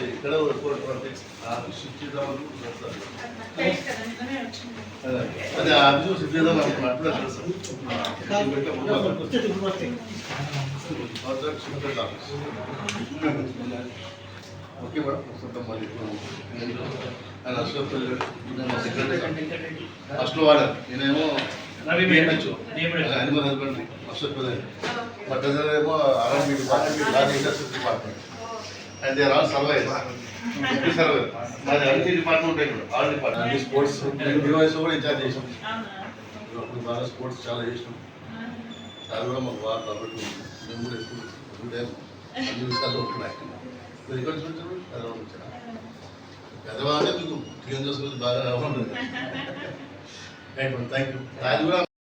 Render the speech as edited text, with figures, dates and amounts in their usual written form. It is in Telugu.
ఇక్కడ అదే ఆఫీసు షిఫ్ట్ చేద్దాం అనుకున్నప్పుడు ఓకే మేడం ప్రస్తుతం మరి ఆయన అశోక్ సెక్రటరీ ఫస్ట్ వార్డర్ నేనేమో అనిమల్ హస్బెండరీ అశోక్ బట్ ఏమో RMB department industries department and they are all surveyors. మాది అన్ని డిపార్ట్మెంట్ ఉంటాయి ఇప్పుడు ఆల్ డిపార్ట్మెంట్ అన్ని స్పోర్ట్స్ డివైస్ కూడా ఇన్ఛార్జ్ చేసాం ఇప్పుడు బాగా స్పోర్ట్స్ చాలా చేసినాం అది కూడా మాకు బాగా కాబట్టి మేము కూడా ఎక్కువ టైం అన్ని విషయాల్లో ఉంటున్నాయి ఇక్కడ చూపించారు పెద్దవాళ్ళే మీకు టీఎం చేసి బాగా ఉంటుంది థ్యాంక్ యూ అది కూడా